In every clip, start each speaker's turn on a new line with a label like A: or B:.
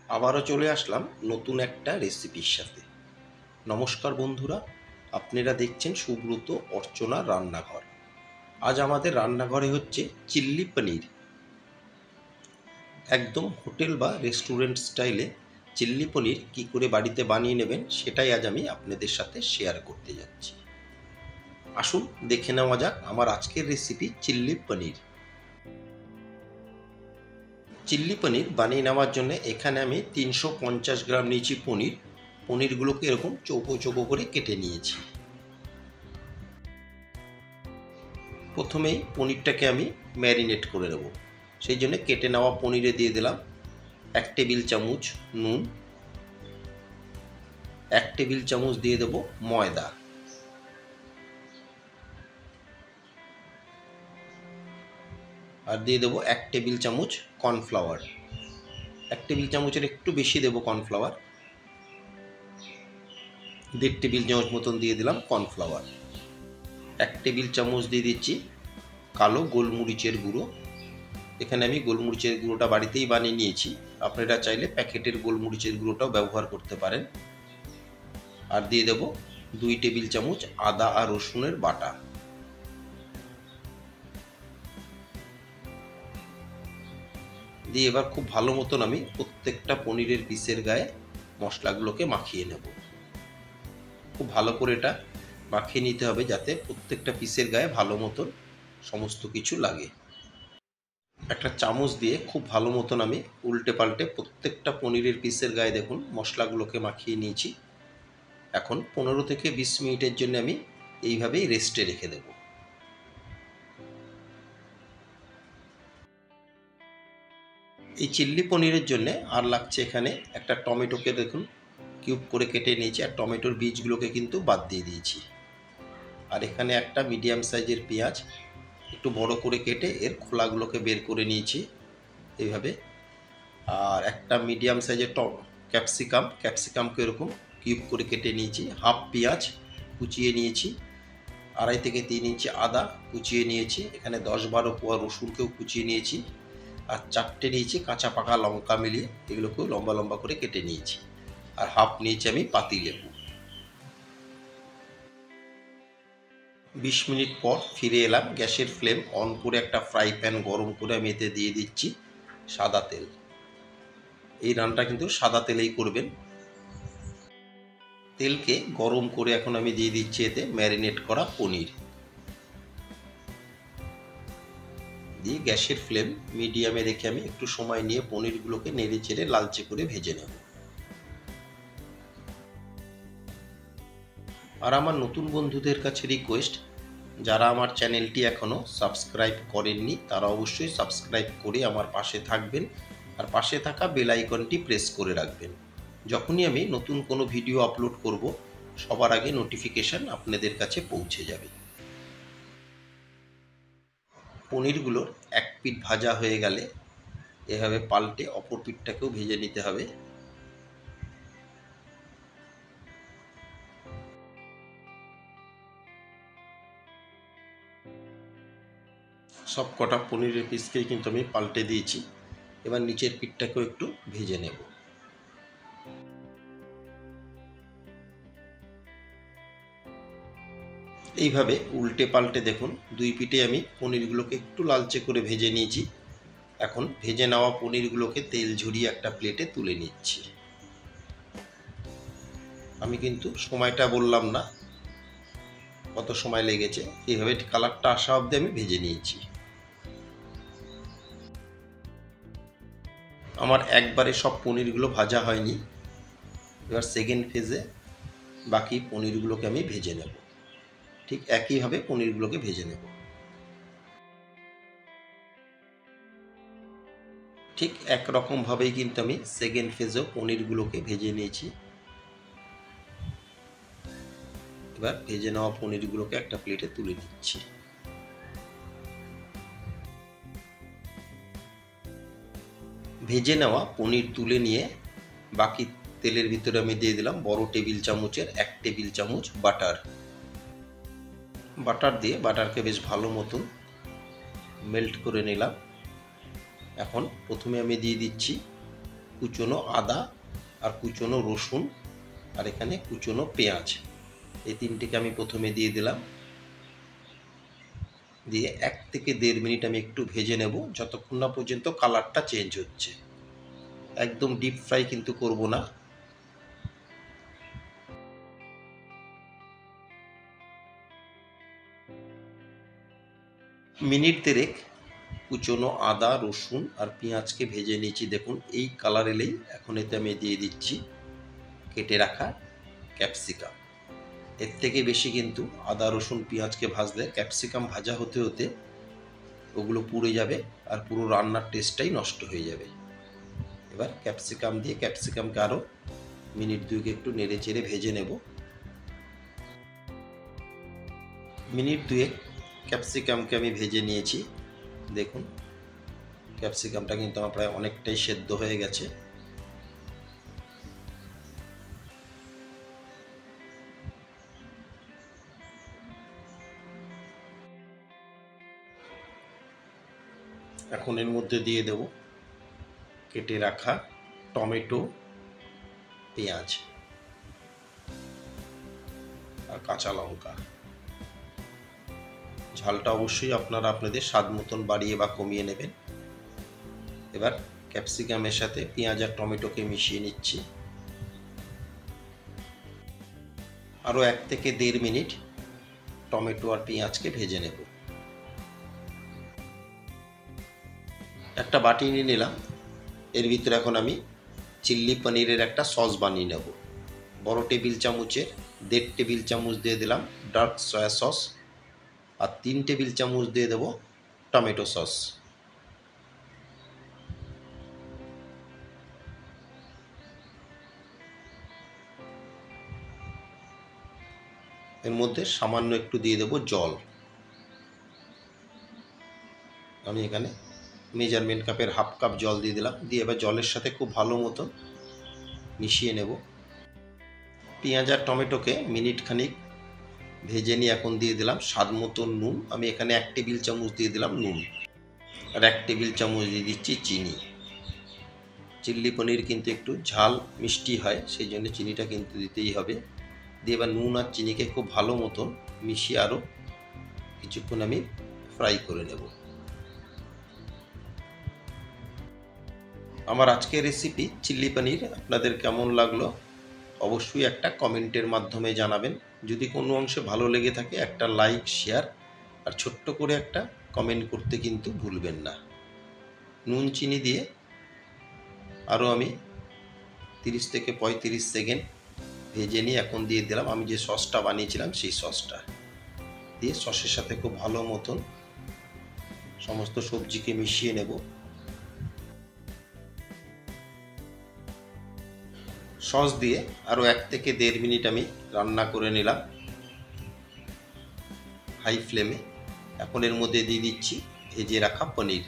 A: আবারও চলে আসলাম নতুন একটা রেসিপির সাথে। নমস্কার বন্ধুরা, আপনারা দেখছেন সুব্রত অর্চনা রান্নাঘর। আজ আমাদের রান্নাঘরে হচ্ছে চিল্লি পনির। একদম হোটেল বা রেস্টুরেন্ট স্টাইলে চিল্লি পনির কী করে বাড়িতে বানিয়ে নেবেন সেটাই আজ আমি আপনাদের সাথে শেয়ার করতে যাচ্ছি। আসুন দেখে নেওয়া যাক আমার আজকের রেসিপি চিল্লি পনির। চিল্লি পনির বানিয়ে নেওয়ার জন্য এখানে আমি 350 গ্রাম নিয়েছি পনির। পনিরগুলোকে এরকম চৌকো চৌকো করে কেটে নিয়েছি। প্রথমেই পনিরটাকে আমি ম্যারিনেট করে নেব। সেই জন্য কেটে নেওয়া পনিরে দিয়ে দিলাম 1 টেবিল চামচ নুন, 1 টেবিল চামচ দিয়ে দেব ময়দা, আর দিয়ে দেবো 1 টেবিল চামচ কর্নফ্লাওয়ার। 1 টেবিল চামচের একটু বেশি দেবো কর্নফ্লাওয়ার, 1.5 টেবিল চামচ মতন দিয়ে দিলাম কর্নফ্লাওয়ার। 1 টেবিল চামচ দিয়ে দিচ্ছি কালো গোলমরিচের গুঁড়ো। এখানে আমি গোলমরিচের গুঁড়োটা বাড়িতেই বানিয়ে নিয়েছি, আপনারা চাইলে প্যাকেটের গোলমরিচের গুঁড়োটাও ব্যবহার করতে পারেন। আর দিয়ে দেব 2 টেবিল চামচ আদা আর রসুনের বাটা। দিয়ে এবার খুব ভালো মতন আমি প্রত্যেকটা পনিরের পিসের গায়ে মশলাগুলোকে মাখিয়ে নেব। খুব ভালো করে এটা মাখিয়ে নিতে হবে যাতে প্রত্যেকটা পিসের গায়ে ভালো মতন সমস্ত কিছু লাগে। একটা চামচ দিয়ে খুব ভালো মতন আমি উল্টে পাল্টে প্রত্যেকটা পনিরের পিসের গায়ে দেখুন মশলাগুলোকে মাখিয়ে নিয়েছি। এখন 15 থেকে 20 মিনিটের জন্য আমি এইভাবেই রেস্টে রেখে দেব। এই চিল্লি পনিরের জন্য আর লাগছে এখানে একটা টমেটোকে দেখুন কিউব করে কেটে নিয়েছি, আর টমেটোর বীজগুলোকে কিন্তু বাদ দিয়ে দিয়েছি। আর এখানে একটা মিডিয়াম সাইজের পেঁয়াজ একটু বড় করে কেটে এর খোলাগুলোকে বের করে নিয়েছি এইভাবে। আর একটা মিডিয়াম সাইজের ক্যাপসিকামকে এরকম কিউব করে কেটে নিয়েছি। হাফ পেঁয়াজ কুচিয়ে নিয়েছি, 2.5 থেকে 3 ইঞ্চি আদা কুচিয়ে নিয়েছি। এখানে 10-12 কোয়া রসুনকেও কুচিয়ে নিয়েছি, আর 4টে নিয়েছি কাঁচা পাকা লঙ্কা মিলিয়ে এগুলোকেও লম্বা লম্বা করে কেটে নিয়েছি। আর হাফ নিয়েছি আমি পাতিলেবু। 20 মিনিট পর ফিরে এলাম। গ্যাসের ফ্লেম অন করে একটা ফ্রাই প্যান গরম করে আমি এতে দিয়ে দিচ্ছি সাদা তেল। এই রান্নাটা কিন্তু সাদা তেলেই করবেন। তেলকে গরম করে এখন আমি দিয়ে দিচ্ছি এতে ম্যারিনেট করা পনির। দিয়ে গ্যাসের ফ্লেম মিডিয়ামে রেখে আমি একটু সময় নিয়ে পনিরগুলোকে নেড়ে চেড়ে লালচে করে ভেজে নেব। আর আমার নতুন বন্ধুদের কাছে রিকোয়েস্ট, যারা আমার চ্যানেলটি এখনও সাবস্ক্রাইব করেননি তারা অবশ্যই সাবস্ক্রাইব করে আমার পাশে থাকবেন, আর পাশে থাকা বেল আইকনটি প্রেস করে রাখবেন। যখনই আমি নতুন কোনো ভিডিও আপলোড করব সবার আগে নোটিফিকেশান আপনাদের কাছে পৌঁছে যাবে। পনিরগুলোর এক পিঠ ভাজা হয়ে গেলে এভাবে পাল্টে অপর পিঠটাকেও ভেজে নিতে হবে। সব কটা পনিরের পিসকেই কিন্তু আমি পাল্টে দিয়েছি। এবার নিচের পিঠটাকেও একটু ভেজে নেব। এইভাবে উল্টে পাল্টে দেখুন দুই পিঠে আমি পনিরগুলোকে একটু লালচে করে ভেজে নিয়েছি। এখন ভেজে নেওয়া পনিরগুলোকে তেল ঝরিয়ে একটা প্লেটে তুলে নিচ্ছি। আমি কিন্তু সময়টা বললাম না কত সময় লেগেছে, এইভাবে কালারটা আসা অবধি আমি ভেজে নিয়েছি। আমার একবারে সব পনিরগুলো ভাজা হয়নি, এবার সেকেন্ড ফেজে বাকি পনিরগুলোকে আমি ভেজে নেব। ঠিক একইভাবে পনিরগুলোকে ভেজে নেব। ঠিক একরকমভাবেই কিন্তু আমি সেকেন্ড ফেজেও পনিরগুলোকে ভেজে নিয়েছি। এবার ভেজে নেওয়া পনিরগুলোকে একটা প্লেটে তুলে দিচ্ছি। ভেজে নেওয়া পনির তুলে নিয়ে বাকি তেলের ভিতরে আমি দিয়ে দিলাম বড় টেবিল চামচের 1 টেবিল চামচ বাটার দিয়ে বাটারকে বেশ ভালো মতন মেল্ট করে নিলাম। এখন প্রথমে আমি দিয়ে দিচ্ছি কুচনো আদা আর কুচনো রসুন আর এখানে কুচনো পেঁয়াজ, এই তিনটিকে আমি প্রথমে দিয়ে দিলাম। দিয়ে 1 থেকে 1.5 মিনিট আমি একটু ভেজে নেব, যতক্ষণ না পর্যন্ত কালারটা চেঞ্জ হচ্ছে। একদম ডিপ ফ্রাই কিন্তু করব না। মিনিট 1.5 কুচনো আদা রসুন আর পেঁয়াজকে ভেজে নিয়েছি। দেখুন এই কালার এলেই এখন এতে আমি দিয়ে দিচ্ছি কেটে রাখা ক্যাপসিকাম। এর থেকে বেশি কিন্তু আদা রসুন পেঁয়াজকে ভাজলে ক্যাপসিকাম ভাজা হতে হতে ওগুলো পুড়ে যাবে আর পুরো রান্নার টেস্টটাই নষ্ট হয়ে যাবে। এবার ক্যাপসিকাম দিয়ে ক্যাপসিকামকে আরও মিনিট 2 একটু নেড়ে চেড়ে ভেজে নেব। মিনিট 2 ক্যাপসিকামকে আমি ভেজে নিয়েছি। দেখুন ক্যাপসিকামটা কিন্তু আমার প্রায় অনেকটাই সেদ্ধ হয়ে গেছে। এখন এর মধ্যে দিয়ে দেব কেটে রাখা টমেটো, পেঁয়াজ আর কাঁচা লঙ্কা। ঝালটা অবশ্যই আপনারা আপনাদের স্বাদ মতন বাড়িয়ে বা কমিয়ে নেবেন। এবার ক্যাপসিকামের সাথে পেঁয়াজ আর টমেটোকে মিশিয়ে নিচ্ছি। আরও 1 থেকে 1.5 মিনিট টমেটো আর পেঁয়াজকে ভেজে নেব। একটা বাটি নিয়ে নিলাম, এর ভিতরে এখন আমি চিল্লি পনিরের একটা সস বানিয়ে নেব। বড় টেবিল চামচের 1.5 টেবিল চামচ দিয়ে দিলাম ডার্ক সয়া সস আর 3 টেবিল চামচ দিয়ে দেব টমেটো সস। এর মধ্যে সামান্য একটু দিয়ে দেব জল। আমি এখানে মেজারমেন্ট কাপের হাফ কাপ জল দিয়ে দিলাম। দিয়ে এবার জলের সাথে খুব ভালো মতো মিশিয়ে নেব। পেঁয়াজ আর টমেটোকে মিনিট খানিক ভেজে নিয়ে এখন দিয়ে দিলাম স্বাদ মতো নুন। আমি এখানে 1 টেবিল চামচ দিয়ে দিলাম নুন আর 1 টেবিল চামচ দিয়ে দিচ্ছি চিনি। চিল্লি পনির কিন্তু একটু ঝাল মিষ্টি হয়, সেই জন্য চিনিটা কিন্তু দিতেই হবে। দিয়ে এবার নুন আর চিনিকে খুব ভালো মতন মিশিয়ে আরও কিছুক্ষণ আমি ফ্রাই করে নেব। আমার আজকের রেসিপি চিল্লি পনির আপনাদের কেমন লাগলো অবশ্যই একটা কমেন্টের মাধ্যমে জানাবেন। যদি কোনো অংশে ভালো লেগে থাকে একটা লাইক শেয়ার আর ছোট্ট করে একটা কমেন্ট করতে কিন্তু ভুলবেন না। নুন চিনি দিয়ে আরও আমি 30 থেকে 35 সেকেন্ড ভেজে নিয়ে এখন দিয়ে দিলাম আমি যে সসটা বানিয়েছিলাম সেই সসটা। দিয়ে সসের সাথে খুব ভালো মতন সমস্ত সবজিকে মিশিয়ে নেব। সস দিয়ে আরও 1 থেকে 1.5 মিনিট আমি রান্না করে নিলাম হাই ফ্লেমে। এখন এর মধ্যে দিয়ে দিচ্ছি ভেজে রাখা পনির।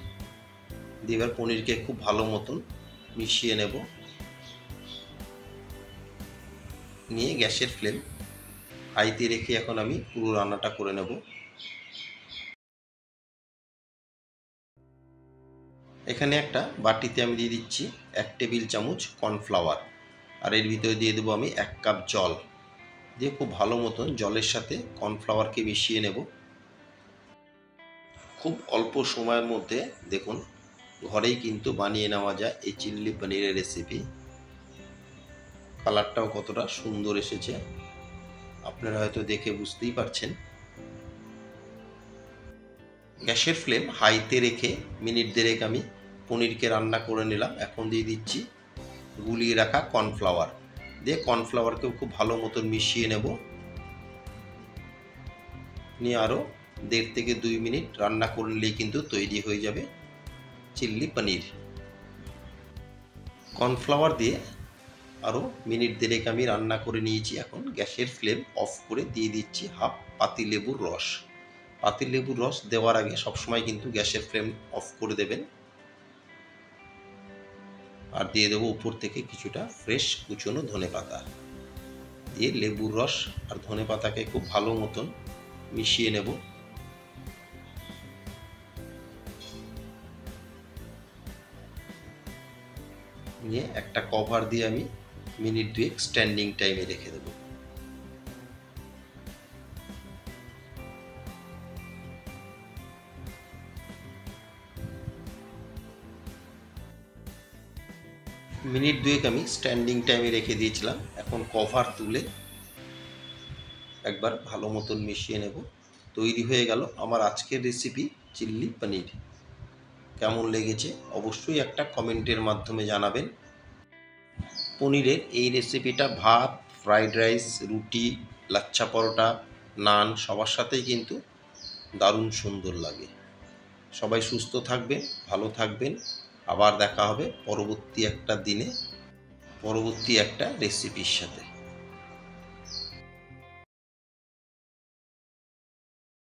A: দিয়ে এবার পনিরকে খুব ভালো মতন মিশিয়ে নেব। নিয়ে গ্যাসের ফ্লেম হাইতে রেখে এখন আমি পুরো রান্নাটা করে নেব। এখানে একটা বাটিতে আমি দিয়ে দিচ্ছি 1 টেবিল চামচ কর্নফ্লাওয়ার আর এর ভিতরে দিয়ে দেবো আমি 1 কাপ জল। দিয়ে খুব ভালো মতন জলের সাথে কর্নফ্লাওয়ারকে মিশিয়ে নেব। খুব অল্প সময়ের মধ্যে দেখুন ঘরেই কিন্তু বানিয়ে নেওয়া যায় এই চিল্লি পনিরের রেসিপি। কালারটাও কতটা সুন্দর এসেছে আপনারা হয়তো দেখে বুঝতেই পারছেন। গ্যাসের ফ্লেম হাইতে রেখে মিনিট 1.5 আমি পনিরকে রান্না করে নিলাম। এখন দিয়ে দিচ্ছি গুলিয়ে রাখা কর্নফ্লাওয়ার। দিয়ে কর্নফ্লাওয়ারকেও খুব ভালো মতন মিশিয়ে নেব। নিয়ে আরও 1.5 থেকে 2 মিনিট রান্না করে নিলেই কিন্তু তৈরি হয়ে যাবে চিল্লি পনির। কর্নফ্লাওয়ার দিয়ে আরও মিনিট 1.5 আমি রান্না করে নিয়েছি। এখন গ্যাসের ফ্লেম অফ করে দিয়ে দিচ্ছি হাফ পাতিলেবুর রস। পাতিলেবুর রস দেওয়ার আগে সবসময় কিন্তু গ্যাসের ফ্লেম অফ করে দেবেন। আর দিয়ে দেবো উপর থেকে কিছুটা ফ্রেশ কুচনো ধনেপাতা। দিয়ে লেবুর রস আর ধনেপাতাকে খুব ভালো মতন মিশিয়ে নেব। নিয়ে একটা কভার দিয়ে আমি মিনিট 2 স্ট্যান্ডিং টাইমে রেখে দেবো। মিনিট 2 আমি স্ট্যান্ডিং টাইমে রেখে দিয়েছিলাম। এখন কভার তুলে একবার ভালো মতন মিশিয়ে নেব। তৈরি হয়ে গেল আমার আজকের রেসিপি চিল্লি পনির। কেমন লেগেছে অবশ্যই একটা কমেন্টের মাধ্যমে জানাবেন। পনিরের এই রেসিপিটা ভাত, ফ্রাইড রাইস, রুটি, লাচ্ছা পরোটা, নান সবার সাথেই কিন্তু দারুণ সুন্দর লাগে। সবাই সুস্থ থাকবেন, ভালো থাকবেন। আবার দেখা হবে পরবর্তী একটা দিনে পরবর্তী একটা রেসিপির সাথে।